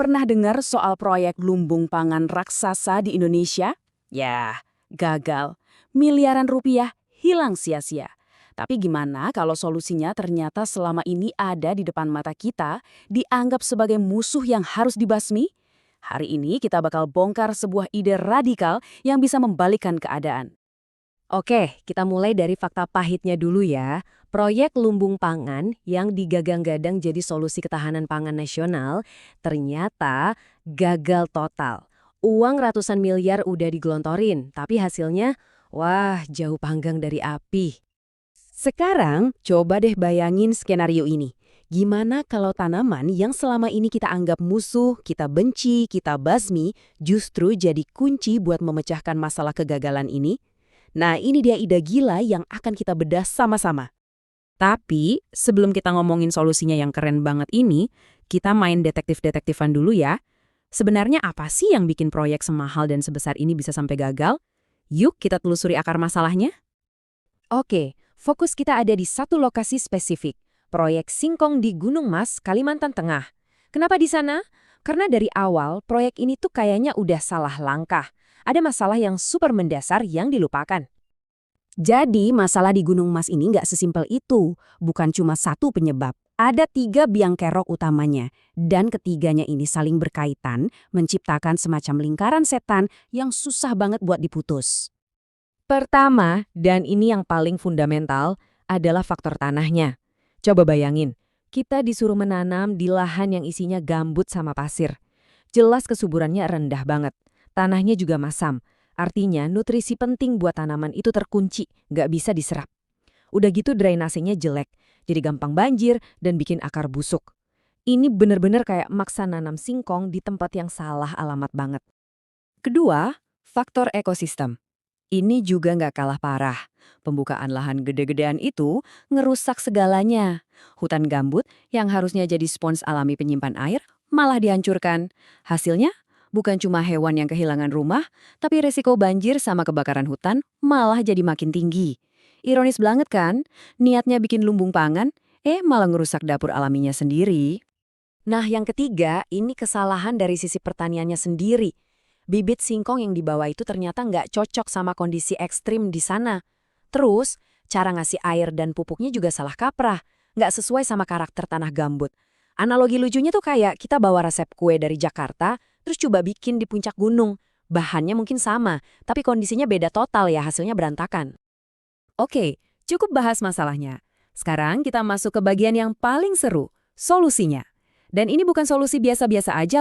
Pernah dengar soal proyek lumbung pangan raksasa di Indonesia? Ya, gagal. Miliaran rupiah hilang sia-sia. Tapi gimana kalau solusinya ternyata selama ini ada di depan mata kita, dianggap sebagai musuh yang harus dibasmi? Hari ini kita bakal bongkar sebuah ide radikal yang bisa membalikkan keadaan. Oke, kita mulai dari fakta pahitnya dulu ya. Proyek lumbung pangan yang digadang-gadang jadi solusi ketahanan pangan nasional ternyata gagal total. Uang ratusan miliar udah digelontorin, tapi hasilnya, wah, jauh panggang dari api. Sekarang, coba deh bayangin skenario ini. Gimana kalau tanaman yang selama ini kita anggap musuh, kita benci, kita basmi, justru jadi kunci buat memecahkan masalah kegagalan ini? Nah, ini dia ide gila yang akan kita bedah sama-sama. Tapi, sebelum kita ngomongin solusinya yang keren banget ini, kita main detektif-detektifan dulu ya. Sebenarnya apa sih yang bikin proyek semahal dan sebesar ini bisa sampai gagal? Yuk kita telusuri akar masalahnya. Oke, fokus kita ada di satu lokasi spesifik, proyek Singkong di Gunung Mas, Kalimantan Tengah. Kenapa di sana? Karena dari awal proyek ini tuh kayaknya udah salah langkah. Ada masalah yang super mendasar yang dilupakan. Jadi masalah di Gunung Mas ini nggak sesimpel itu. Bukan cuma satu penyebab. Ada 3 biang kerok utamanya. Dan ketiganya ini saling berkaitan, menciptakan semacam lingkaran setan yang susah banget buat diputus. Pertama, dan ini yang paling fundamental, adalah faktor tanahnya. Coba bayangin, kita disuruh menanam di lahan yang isinya gambut sama pasir. Jelas kesuburannya rendah banget. Tanahnya juga masam. Artinya nutrisi penting buat tanaman itu terkunci, nggak bisa diserap. Udah gitu drainasenya jelek, jadi gampang banjir dan bikin akar busuk. Ini bener-bener kayak maksa nanam singkong di tempat yang salah alamat banget. Kedua, faktor ekosistem. Ini juga nggak kalah parah. Pembukaan lahan gede-gedean itu ngerusak segalanya. Hutan gambut yang harusnya jadi spons alami penyimpan air malah dihancurkan. Hasilnya bukan cuma hewan yang kehilangan rumah, tapi resiko banjir sama kebakaran hutan malah jadi makin tinggi. Ironis banget kan? Niatnya bikin lumbung pangan, malah ngerusak dapur alaminya sendiri. Nah, yang ketiga, ini kesalahan dari sisi pertaniannya sendiri. Bibit singkong yang dibawa itu ternyata nggak cocok sama kondisi ekstrim di sana. Terus, cara ngasih air dan pupuknya juga salah kaprah, nggak sesuai sama karakter tanah gambut. Analogi lucunya tuh kayak kita bawa resep kue dari Jakarta, terus coba bikin di puncak gunung. Bahannya mungkin sama, tapi kondisinya beda total ya, hasilnya berantakan. Oke, cukup bahas masalahnya. Sekarang kita masuk ke bagian yang paling seru, solusinya. Dan ini bukan solusi biasa-biasa aja